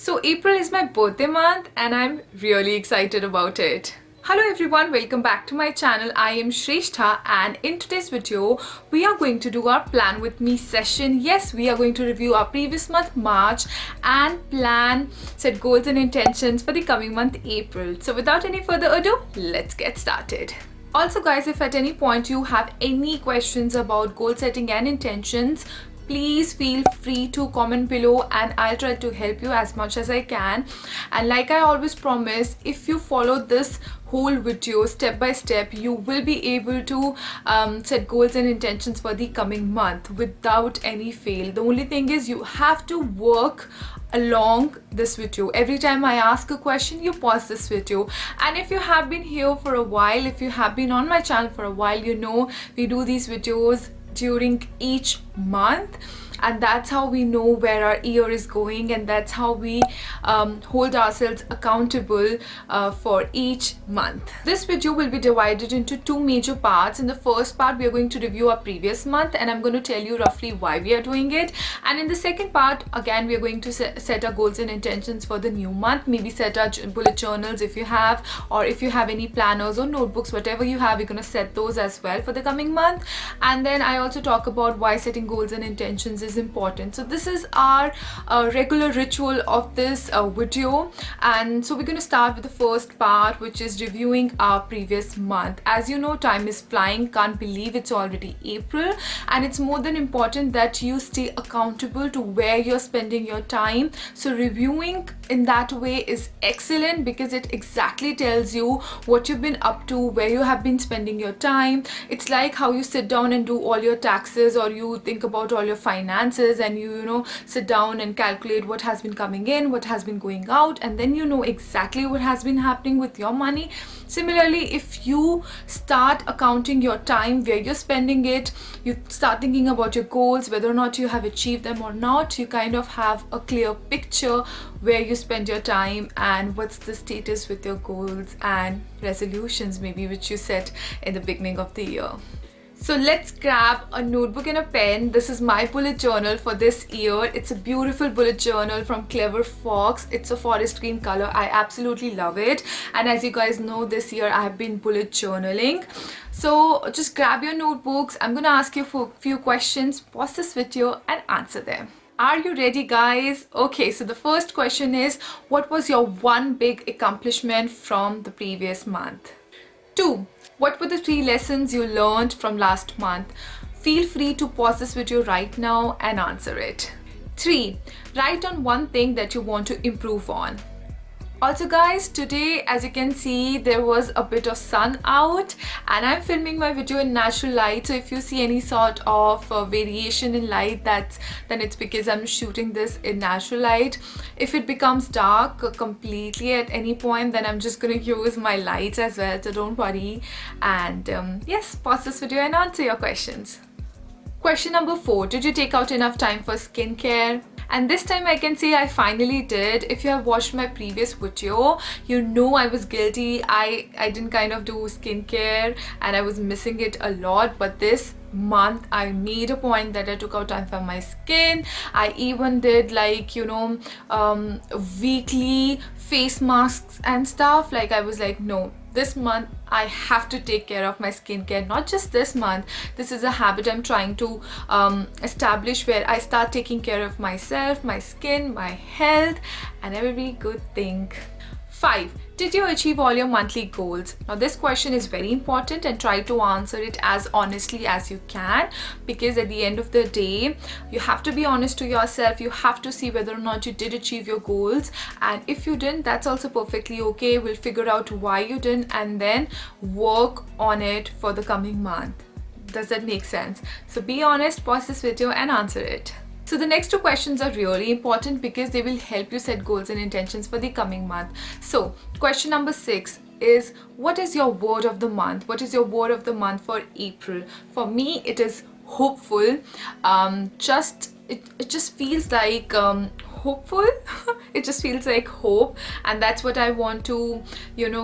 So April is my birthday month and I'm really excited about it. Hello everyone, welcome back to my channel. I am Shrestha and in today's video we are going to do our plan with me session. Yes, we are going to review our previous month March and set goals and intentions for the coming month April. So without any further ado, let's get started. Also guys, if at any point you have any questions about goal setting and intentions, please feel free to comment below and I'll try to help you as much as I can. And like I always promise, if you follow this whole video step by step, you will be able to set goals and intentions for the coming month without any fail. The only thing is you have to work along this video. Every time I ask a question, you pause this video. And if you have been here for a while, if you have been on my channel for a while, you know we do these videos during each month, and that's how we know where our year is going, and that's how we hold ourselves accountable for each month. This video will be divided into two major parts. In the first part, we are going to review our previous month and I'm going to tell you roughly why we are doing it. And in the second part, again, we are going to set our goals and intentions for the new month. Maybe set our bullet journals if you have, or if you have any planners or notebooks, whatever you have, you're going to set those as well for the coming month. And then I also talk about why setting goals and intentions is important. So this is our regular ritual of this video, and so we're going to start with the first part, which is reviewing our previous month. As you know, time is flying. Can't believe it's already April, and it's more than important that you stay accountable to where you're spending your time. So reviewing in that way is excellent because it exactly tells you what you've been up to, where you have been spending your time. It's like how you sit down and do all your taxes, or you think about all your finances and you sit down and calculate what has been coming in, what has been going out, and then you know exactly what has been happening with your money. Similarly, if you start accounting your time, where you're spending it, you start thinking about your goals, whether or not you have achieved them or not, you kind of have a clear picture where you spend your time and what's the status with your goals and resolutions maybe which you set in the beginning of the year. So let's grab a notebook and a pen. This is my bullet journal for this year. It's a beautiful bullet journal from Clever Fox. It's a forest green color. I absolutely love it. And as you guys know, this year I have been bullet journaling. So just grab your notebooks. I'm going to ask you for a few questions. Pause this video and answer them. Are you ready, guys? Okay, so the first question is, what was your one big accomplishment from the previous month? 2. What were the 3 lessons you learned from last month? Feel free to pause this video right now and answer it. 3. Write on one thing that you want to improve on. Also guys, today as you can see there was a bit of sun out and I'm filming my video in natural light, so if you see any sort of variation in light, then it's because I'm shooting this in natural light. If it becomes dark completely at any point, then I'm just gonna use my lights as well, so don't worry. And yes, pause this video and answer your questions. Question number 4, did you take out enough time for skincare? And this time I can say I finally did. If you have watched my previous video, you know I was guilty. I didn't kind of do skincare and I was missing it a lot, but this month I made a point that I took out time for my skin. I even did weekly face masks and stuff. Like I was like, no, this month I have to take care of my skincare. Not just this month, this is a habit I'm trying to establish, where I start taking care of myself, my skin, my health, and every good thing. 5. Did you achieve all your monthly goals? Now this question is very important and try to answer it as honestly as you can, because at the end of the day you have to be honest to yourself. You have to see whether or not you did achieve your goals, and if you didn't, that's also perfectly okay. We'll figure out why you didn't and then work on it for the coming month. Does that make sense? So be honest, pause this video and answer it. So the next 2 questions are really important because they will help you set goals and intentions for the coming month. So question number 6 is, what is your word of the month? What is your word of the month for April? For me, it is hopeful. It just feels like hopeful. It just feels like hope, and that's what I want to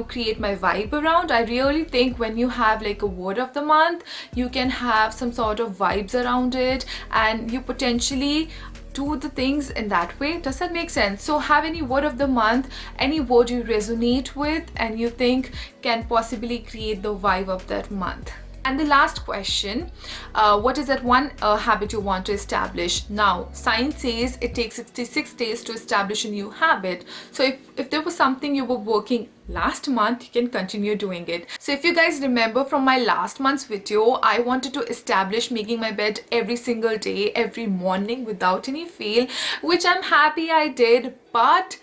create my vibe around. I really think when you have like a word of the month, you can have some sort of vibes around it, and you potentially do the things in that way. Does that make sense? So have any word of the month, any word you resonate with and you think can possibly create the vibe of that month. And the last question, what is that one habit you want to establish? Now, science says it takes 66 days to establish a new habit. So if there was something you were working last month, you can continue doing it. So if you guys remember from my last month's video, I wanted to establish making my bed every single day, every morning without any fail, which I'm happy I did. But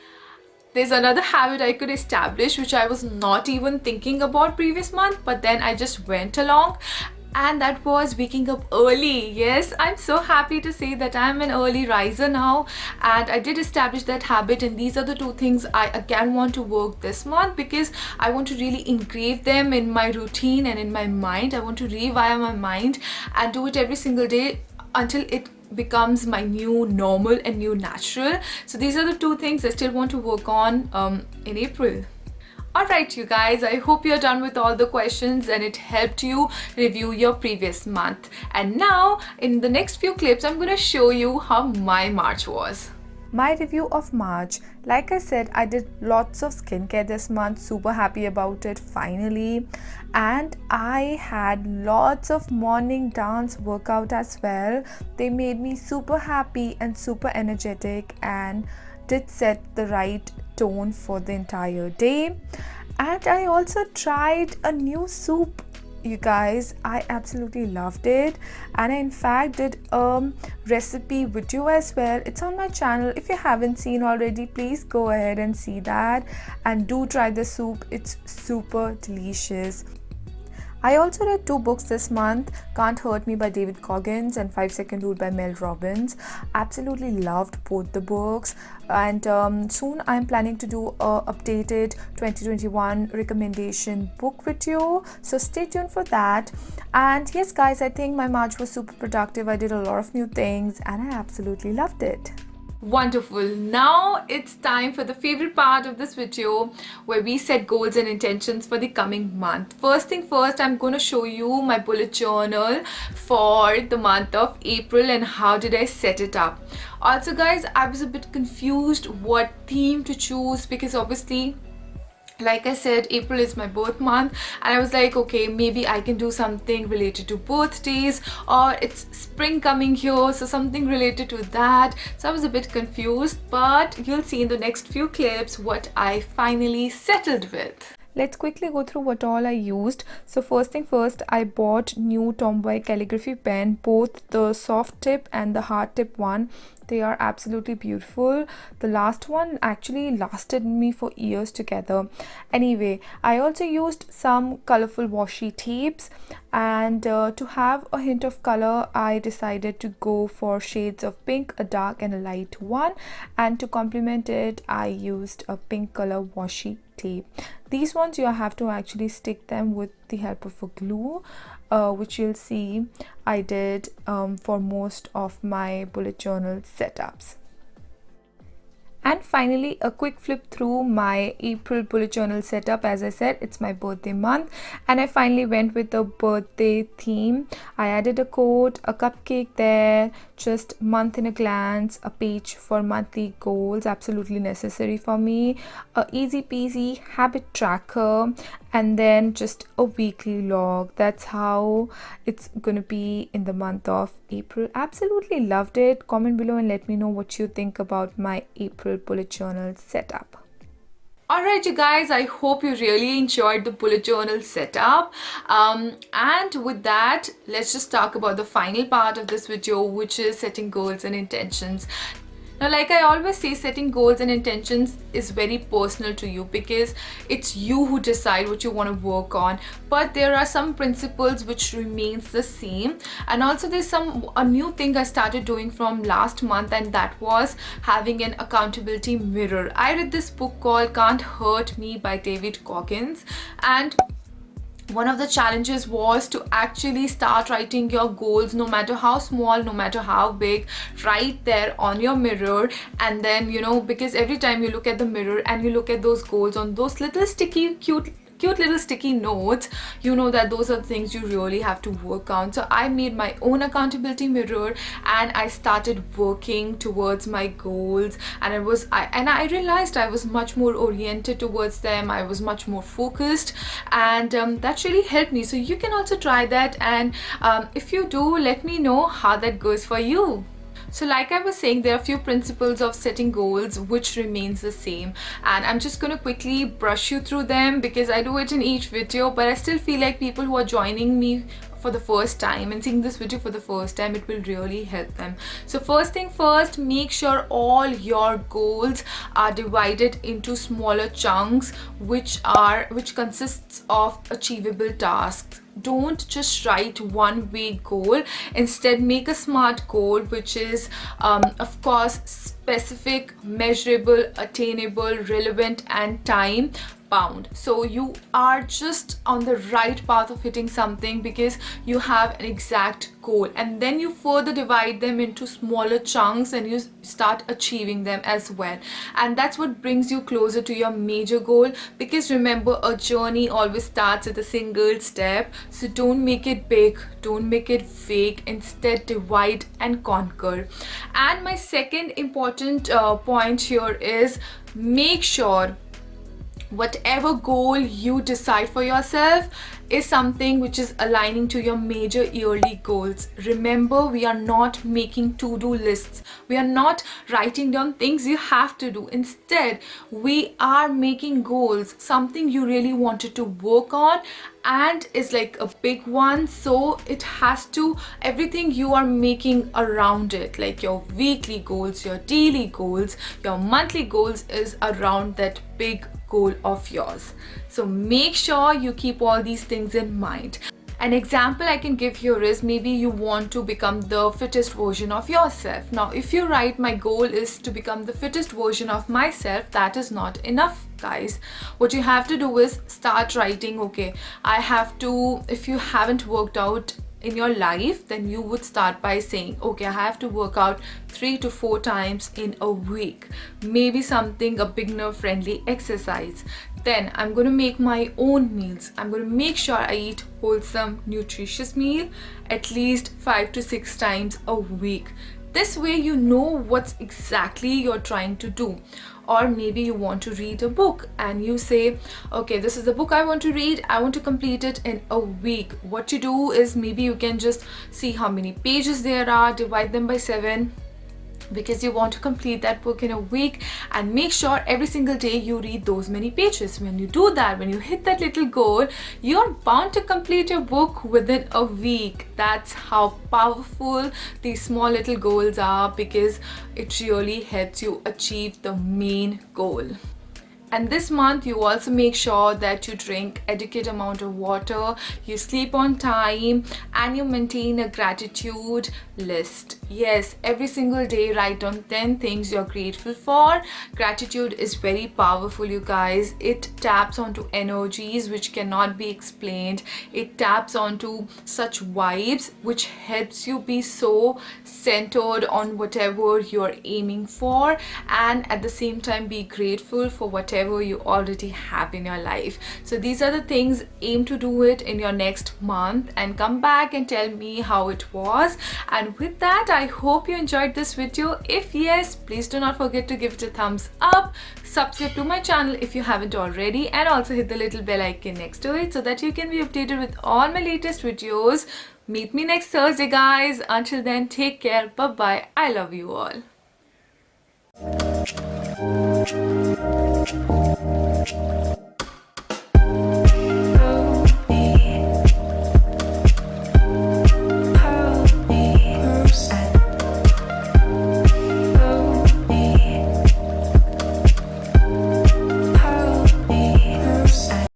there's another habit I could establish which I was not even thinking about previous month, but then I just went along, and that was waking up early. Yes, I'm so happy to say that I'm an early riser now, and I did establish that habit, and these are the two things I again want to work this month because I want to really engrave them in my routine and in my mind. I want to rewire my mind and do it every single day until it becomes my new normal and new natural. So these are the two things I still want to work on in April. Alright you guys, I hope you're done with all the questions and it helped you review your previous month. And now in the next few clips I'm gonna show you how my March was. My review of March, like I said, I did lots of skincare this month, super happy about it finally, and I had lots of morning dance workout as well. They made me super happy and super energetic and did set the right tone for the entire day. And I also tried a new soup. You guys, I absolutely loved it, and I in fact did a recipe video as well. It's on my channel. If you haven't seen already, please go ahead and see that and do try the soup. It's super delicious. I also read 2 books this month, Can't Hurt Me by David Goggins and 5 Second Rule by Mel Robbins. Absolutely loved both the books, and soon I'm planning to do a updated 2021 recommendation book video, so stay tuned for that. And yes guys, I think my March was super productive. I did a lot of new things and I absolutely loved it. Wonderful. Now it's time for the favorite part of this video where we set goals and intentions for the coming month. First thing first, I'm going to show you my bullet journal for the month of April and how did I set it up. Also guys, I was a bit confused what theme to choose because obviously, like I said, April is my birth month, and I was like, okay, maybe I can do something related to birthdays, or it's spring coming here, so something related to that. So I was a bit confused, but you'll see in the next few clips what I finally settled with. Let's quickly go through what all I used. So first thing first, I bought new Tomboy calligraphy pen, both the soft tip and the hard tip one. They are absolutely beautiful. The last one actually lasted me for years together. Anyway, I also used some colorful washi tapes, and to have a hint of color, I decided to go for shades of pink, a dark and a light one, and to complement it, I used a pink color washi tape. These ones you have to actually stick them with the help of a glue, which you'll see I did for most of my bullet journal setups. And finally, a quick flip through my April bullet journal setup. As I said, it's my birthday month, and I finally went with a birthday theme. I added a quote, a cupcake there, just month in a glance, a page for monthly goals, absolutely necessary for me, a easy peasy habit tracker, and then just a weekly log. That's how it's gonna be in the month of April. Absolutely loved it. Comment below and let me know what you think about my April bullet journal setup. Alright you guys, I hope you really enjoyed the bullet journal setup, and with that, let's just talk about the final part of this video, which is setting goals and intentions. Now, like I always say, setting goals and intentions is very personal to you because it's you who decide what you want to work on, but there are some principles which remains the same. And also there's a new thing I started doing from last month, and that was having an accountability mirror. I read this book called Can't Hurt Me by David Goggins, and one of the challenges was to actually start writing your goals, no matter how small, no matter how big, right there on your mirror. And then, you know, because every time you look at the mirror and you look at those goals on those little sticky cute cute little sticky notes, you know that those are the things you really have to work on. So I made my own accountability mirror and I started working towards my goals, and I realized I was much more oriented towards them. I was much more focused, and that really helped me. So you can also try that, and if you do, let me know how that goes for you. So like I was saying, there are a few principles of setting goals which remains the same, and I'm just going to quickly brush you through them because I do it in each video, but I still feel like people who are joining me for the first time and seeing this video for the first time, it will really help them. So first thing first, make sure all your goals are divided into smaller chunks which consists of achievable tasks. Don't just write one big goal. Instead, make a SMART goal, which is of course specific, measurable, attainable, relevant, and time bound. So you are just on the right path of hitting something because you have an exact goal, and then you further divide them into smaller chunks and you start achieving them as well, and that's what brings you closer to your major goal. Because remember, a journey always starts with a single step. So don't make it big, don't make it vague, instead divide and conquer. And my second important point here is, make sure whatever goal you decide for yourself is something which is aligning to your major yearly goals. Remember, we are not making to-do lists. We are not writing down things you have to do. Instead, we are making goals, something you really wanted to work on and is like a big one. So it has to, everything you are making around it, like your weekly goals, your daily goals, your monthly goals, is around that big goal of yours. So make sure you keep all these things in mind. An example I can give here is, maybe you want to become the fittest version of yourself. Now, if you write, my goal is to become the fittest version of myself, that is not enough, guys. What you have to do is start writing, okay, I have to, if you haven't worked out in your life, then you would start by saying, okay, I have to work out 3 to 4 times in a week. Maybe something, a beginner friendly exercise. Then I'm going to make my own meals. I'm going to make sure I eat wholesome, nutritious meal at least 5 to 6 times a week. This way you know what's exactly you're trying to do. Or maybe you want to read a book and you say, okay, this is the book I want to read. I want to complete it in a week. What you do is, maybe you can just see how many pages there are, divide them by 7, because you want to complete that book in a week, and make sure every single day you read those many pages. When you do that, when you hit that little goal, you're bound to complete your book within a week. That's how powerful these small little goals are, because it really helps you achieve the main goal. And this month, you also make sure that you drink adequate amount of water, you sleep on time, and you maintain a gratitude list. Yes, every single day write down 10 things you're grateful for. Gratitude is very powerful, you guys. It taps onto energies which cannot be explained. It taps onto such vibes which helps you be so centered on whatever you're aiming for, and at the same time be grateful for whatever you already have in your life. So these are the things. Aim to do it in your next month and come back and tell me how it was. And with that, I hope you enjoyed this video. If yes, please do not forget to give it a thumbs up, subscribe to my channel if you haven't already, and also hit the little bell icon next to it so that you can be updated with all my latest videos. Meet me next Thursday, guys. Until then, take care. Bye bye. I love you all.